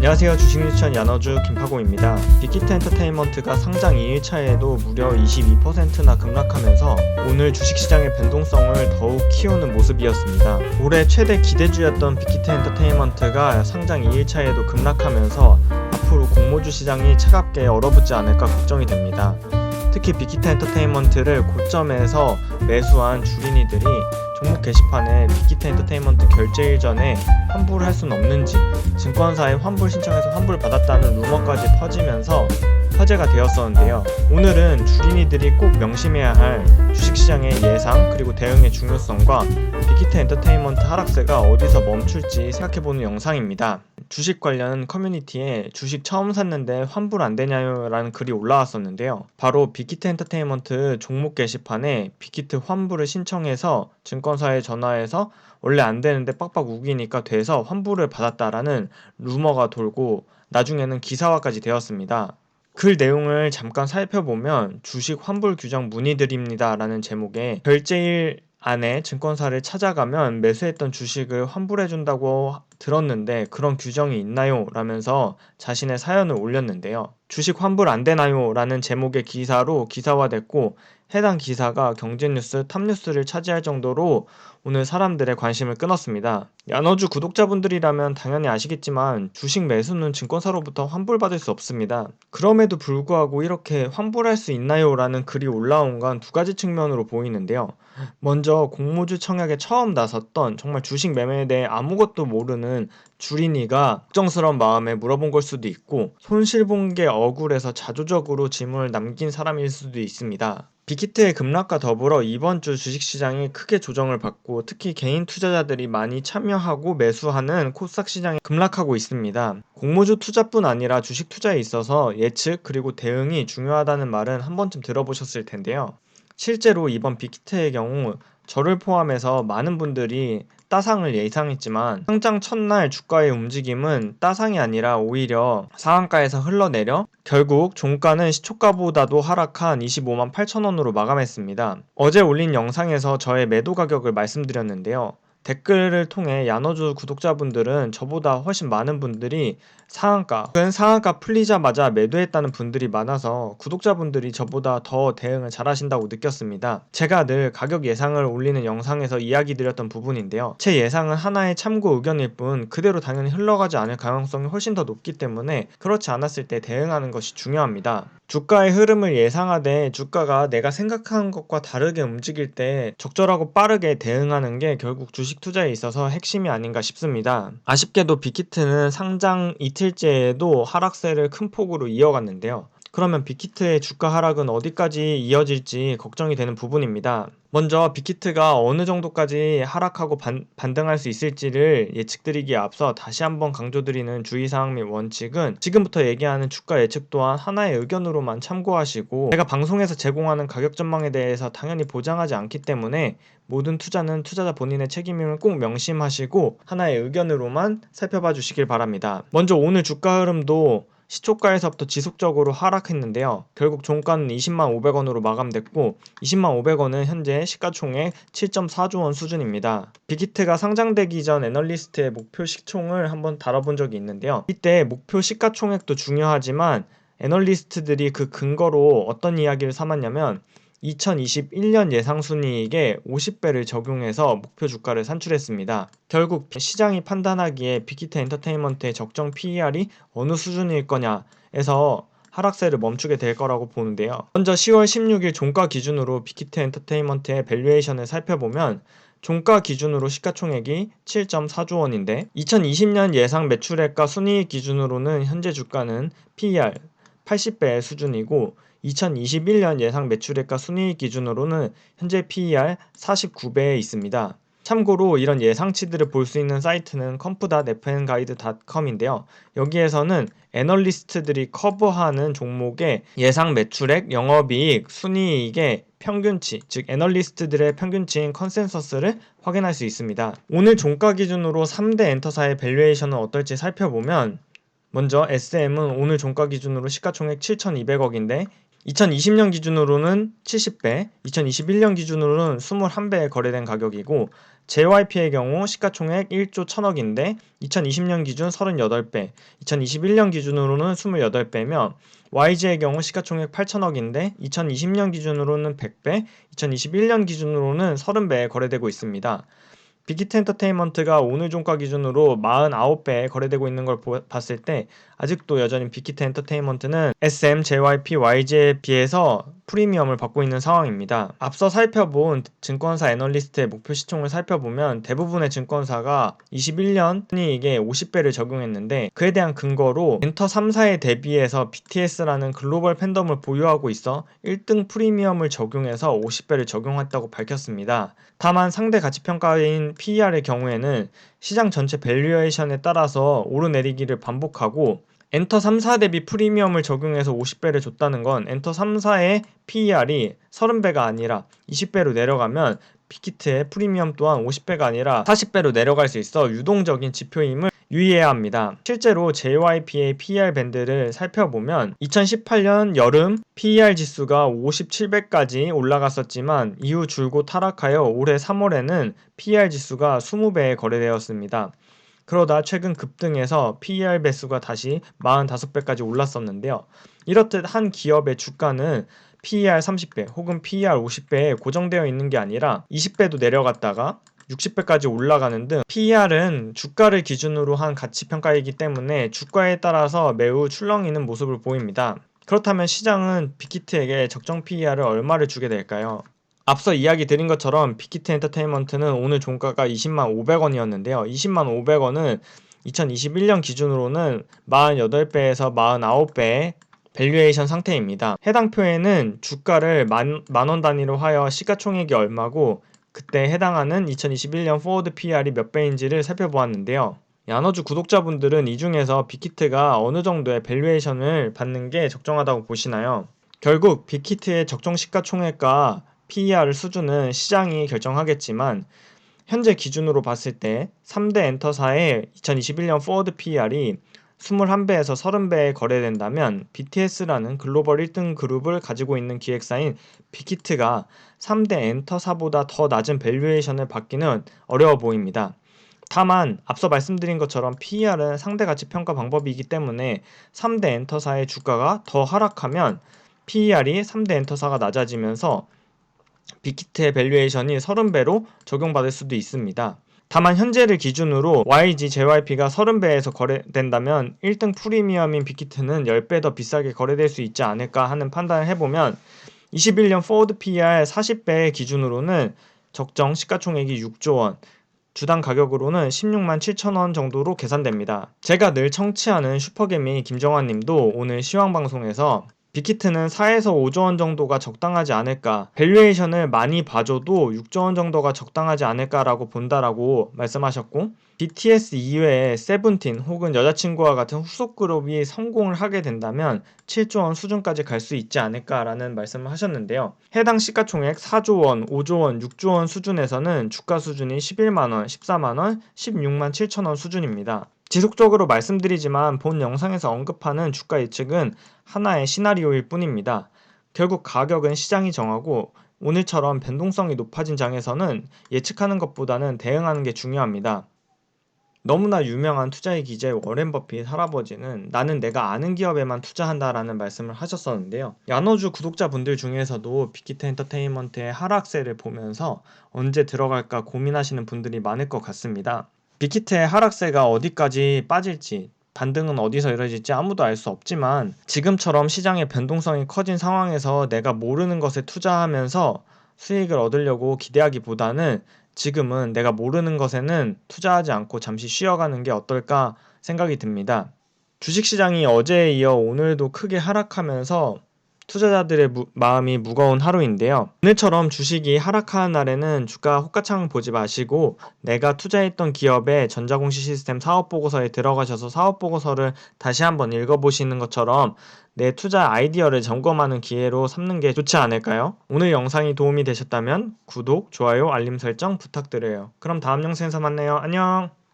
안녕하세요. 주식유치원 야너주 김파고입니다. 빅히트 엔터테인먼트가 상장 2일차에도 무려 22%나 급락하면서 오늘 주식시장의 변동성을 더욱 키우는 모습이었습니다. 올해 최대 기대주였던 빅히트 엔터테인먼트가 상장 2일차에도 급락하면서 앞으로 공모주 시장이 차갑게 얼어붙지 않을까 걱정이 됩니다. 특히 빅히트 엔터테인먼트를 고점에서 매수한 주린이들이 종목 게시판에 빅히트 엔터테인먼트 결제일 전에 환불을 할 수는 없는지, 증권사에 환불 신청해서 환불을 받았다는 루머까지 퍼지면서 화제가 되었었는데요. 오늘은 주린이들이 꼭 명심해야 할 주식시장의 예상 그리고 대응의 중요성과 빅히트 엔터테인먼트 하락세가 어디서 멈출지 생각해보는 영상입니다. 주식 관련 커뮤니티에 주식 처음 샀는데 환불 안 되냐요? 라는 글이 올라왔었는데요. 바로 빅히트 엔터테인먼트 종목 게시판에 빅히트 환불을 신청해서 증권사에 전화해서 원래 안 되는데 빡빡 우기니까 돼서 환불을 받았다라는 루머가 돌고 나중에는 기사화까지 되었습니다. 글 내용을 잠깐 살펴보면 주식 환불 규정 문의드립니다 라는 제목의 결제일 안에 증권사를 찾아가면 매수했던 주식을 환불해준다고 들었는데 그런 규정이 있나요? 라면서 자신의 사연을 올렸는데요. 주식 환불 안 되나요? 라는 제목의 기사로 기사화됐고 해당 기사가 경제뉴스 탑뉴스를 차지할 정도로 오늘 사람들의 관심을 끊었습니다. 야너주 구독자분들이라면 당연히 아시겠지만 주식 매수는 증권사로부터 환불받을 수 없습니다. 그럼에도 불구하고 이렇게 환불할 수 있나요? 라는 글이 올라온 건 두 가지 측면으로 보이는데요. 먼저 공모주 청약에 처음 나섰던 정말 주식 매매에 대해 아무것도 모르는 주린이가 걱정스러운 마음에 물어본 걸 수도 있고 손실 본 게 억울해서 자조적으로 질문을 남긴 사람일 수도 있습니다. 빅히트의 급락과 더불어 이번 주 주식시장이 크게 조정을 받고 특히 개인 투자자들이 많이 참여하고 매수하는 코스닥 시장이 급락하고 있습니다. 공모주 투자뿐 아니라 주식 투자에 있어서 예측 그리고 대응이 중요하다는 말은 한 번쯤 들어보셨을 텐데요. 실제로 이번 빅히트의 경우 저를 포함해서 많은 분들이 따상을 예상했지만 상장 첫날 주가의 움직임은 따상이 아니라 오히려 상한가에서 흘러내려 결국 종가는 시초가보다도 하락한 25만 8천원으로 마감했습니다. 어제 올린 영상에서 저의 매도 가격을 말씀드렸는데요. 댓글을 통해 야너주 구독자분들은 저보다 훨씬 많은 분들이 상한가 풀리자마자 매도했다는 분들이 많아서 구독자분들이 저보다 더 대응을 잘하신다고 느꼈습니다. 제가 늘 가격 예상을 올리는 영상에서 이야기 드렸던 부분인데요. 제 예상은 하나의 참고 의견일 뿐 그대로 당연히 흘러가지 않을 가능성이 훨씬 더 높기 때문에 그렇지 않았을 때 대응하는 것이 중요합니다. 주가의 흐름을 예상하되 주가가 내가 생각한 것과 다르게 움직일 때 적절하고 빠르게 대응하는 게 결국 주식 투자에 있어서 핵심이 아닌가 싶습니다. 아쉽게도 빅히트는 상장 이틀째에도 하락세를 큰 폭으로 이어갔는데요. 그러면 빅히트의 주가 하락은 어디까지 이어질지 걱정이 되는 부분입니다. 먼저 빅히트가 어느 정도까지 하락하고 반등할 수 있을지를 예측드리기에 앞서 다시 한번 강조드리는 주의사항 및 원칙은 지금부터 얘기하는 주가 예측 또한 하나의 의견으로만 참고하시고 제가 방송에서 제공하는 가격 전망에 대해서 당연히 보장하지 않기 때문에 모든 투자는 투자자 본인의 책임임을 꼭 명심하시고 하나의 의견으로만 살펴봐 주시길 바랍니다. 먼저 오늘 주가 흐름도 시초가에서부터 지속적으로 하락했는데요. 결국 종가는 20만 500원으로 마감됐고 20만 500원은 현재 시가총액 7.4조 원 수준입니다. 빅히트가 상장되기 전 애널리스트의 목표 시총을 한번 다뤄본 적이 있는데요. 이때 목표 시가총액도 중요하지만 애널리스트들이 그 근거로 어떤 이야기를 삼았냐면 2021년 예상순이익에 50배를 적용해서 목표 주가를 산출했습니다. 결국 시장이 판단하기에 빅히트 엔터테인먼트의 적정 PER이 어느 수준일 거냐에서 하락세를 멈추게 될 거라고 보는데요. 먼저 10월 16일 종가 기준으로 빅히트 엔터테인먼트의 밸류에이션을 살펴보면 종가 기준으로 시가총액이 7.4조 원인데 2020년 예상 매출액과 순이익 기준으로는 현재 주가는 PER 80배 수준이고 2021년 예상 매출액과 순이익 기준으로는 현재 PER 49배에 있습니다. 참고로 이런 예상치들을 볼 수 있는 사이트는 comp.fnguide.com인데요. 여기에서는 애널리스트들이 커버하는 종목의 예상 매출액, 영업이익, 순이익의 평균치, 즉 애널리스트들의 평균치인 컨센서스를 확인할 수 있습니다. 오늘 종가 기준으로 3대 엔터사의 밸류에이션은 어떨지 살펴보면 먼저 SM은 오늘 종가 기준으로 시가총액 7,200억인데 2020년 기준으로는 70배, 2021년 기준으로는 21배에 거래된 가격이고 JYP의 경우 시가총액 1조 1000억인데 2020년 기준 38배, 2021년 기준으로는 28배며 YG의 경우 시가총액 8000억인데 2020년 기준으로는 100배, 2021년 기준으로는 30배에 거래되고 있습니다. 빅히트 엔터테인먼트가 오늘 종가 기준으로 49배에 거래되고 있는 걸 봤을 때 아직도 여전히 빅히트 엔터테인먼트는 SM, JYP, YG에 비해서 프리미엄을 받고 있는 상황입니다. 앞서 살펴본 증권사 애널리스트의 목표 시총을 살펴보면 대부분의 증권사가 21년 순이익에 50배를 적용했는데 그에 대한 근거로 엔터 3사에 대비해서 BTS라는 글로벌 팬덤을 보유하고 있어 1등 프리미엄을 적용해서 50배를 적용했다고 밝혔습니다. 다만 상대 가치평가인 PER의 경우에는 시장 전체 밸류에이션에 따라서 오르내리기를 반복하고 엔터 3사 대비 프리미엄을 적용해서 50배를 줬다는 건 엔터 3사의 PER이 30배가 아니라 20배로 내려가면 빅히트의 프리미엄 또한 50배가 아니라 40배로 내려갈 수 있어 유동적인 지표임을 유의해야 합니다. 실제로 JYP의 PER 밴드를 살펴보면 2018년 여름 PER 지수가 57배까지 올라갔었지만 이후 줄곧 하락하여 올해 3월에는 PER 지수가 20배에 거래되었습니다. 그러다 최근 급등해서 PER 배수가 다시 45배까지 올랐었는데요. 이렇듯 한 기업의 주가는 PER 30배 혹은 PER 50배에 고정되어 있는 게 아니라 20배도 내려갔다가 60배까지 올라가는 등 PER은 주가를 기준으로 한 가치평가이기 때문에 주가에 따라서 매우 출렁이는 모습을 보입니다. 그렇다면 시장은 빅히트에게 적정 PER을 얼마를 주게 될까요? 앞서 이야기 드린 것처럼 빅히트 엔터테인먼트는 오늘 종가가 20만 500원이었는데요. 20만 500원은 2021년 기준으로는 48배에서 49배의 밸류에이션 상태입니다. 해당 표에는 주가를 만원 단위로 하여 시가총액이 얼마고 그때 해당하는 2021년 포워드 PER이 몇 배인지를 살펴보았는데요. 야너주 구독자분들은 이 중에서 빅히트가 어느 정도의 밸류에이션을 받는 게 적정하다고 보시나요? 결국 빅히트의 적정 시가총액과 PER 수준은 시장이 결정하겠지만 현재 기준으로 봤을 때 3대 엔터사의 2021년 포워드 PER이 21배에서 30배에 거래된다면 BTS라는 글로벌 1등 그룹을 가지고 있는 기획사인 빅히트가 3대 엔터사보다 더 낮은 밸류에이션을 받기는 어려워 보입니다. 다만 앞서 말씀드린 것처럼 PER은 상대 가치 평가 방법이기 때문에 3대 엔터사의 주가가 더 하락하면 PER이 3대 엔터사가 낮아지면서 빅히트의 밸류에이션이 30배로 적용받을 수도 있습니다. 다만 현재를 기준으로 YG, JYP가 30배에서 거래된다면 1등 프리미엄인 빅히트는 10배 더 비싸게 거래될 수 있지 않을까 하는 판단을 해보면 21년 포워드 PER 40배의 기준으로는 적정 시가총액이 6조 원, 주당 가격으로는 16만 7천원 정도로 계산됩니다. 제가 늘 청취하는 슈퍼개미 김정환 님도 오늘 시황방송에서 빅히트는 4에서 5조 원 정도가 적당하지 않을까, 밸류에이션을 많이 봐줘도 6조 원 정도가 적당하지 않을까라고 본다라고 말씀하셨고, BTS 이외에 세븐틴 혹은 여자친구와 같은 후속 그룹이 성공을 하게 된다면 7조 원 수준까지 갈 수 있지 않을까라는 말씀을 하셨는데요. 해당 시가총액 4조 원, 5조 원, 6조 원 수준에서는 주가 수준이 11만 원, 14만 원, 16만 7천 원 수준입니다. 지속적으로 말씀드리지만 본 영상에서 언급하는 주가 예측은 하나의 시나리오일 뿐입니다. 결국 가격은 시장이 정하고 오늘처럼 변동성이 높아진 장에서는 예측하는 것보다는 대응하는 게 중요합니다. 너무나 유명한 투자의 기재 워렌 버핏 할아버지는 나는 내가 아는 기업에만 투자한다라는 말씀을 하셨었는데요. 야너주 구독자분들 중에서도 빅히트 엔터테인먼트의 하락세를 보면서 언제 들어갈까 고민하시는 분들이 많을 것 같습니다. 빅히트의 하락세가 어디까지 빠질지, 반등은 어디서 이루어질지 아무도 알 수 없지만 지금처럼 시장의 변동성이 커진 상황에서 내가 모르는 것에 투자하면서 수익을 얻으려고 기대하기보다는 지금은 내가 모르는 것에는 투자하지 않고 잠시 쉬어가는 게 어떨까 생각이 듭니다. 주식시장이 어제에 이어 오늘도 크게 하락하면서 투자자들의 마음이 무거운 하루인데요. 오늘처럼 주식이 하락하는 날에는 주가 호가창 보지 마시고 내가 투자했던 기업의 전자공시 시스템 사업보고서에 들어가셔서 사업보고서를 다시 한번 읽어보시는 것처럼 내 투자 아이디어를 점검하는 기회로 삼는 게 좋지 않을까요? 오늘 영상이 도움이 되셨다면 구독, 좋아요, 알림 설정 부탁드려요. 그럼 다음 영상에서 만나요. 안녕!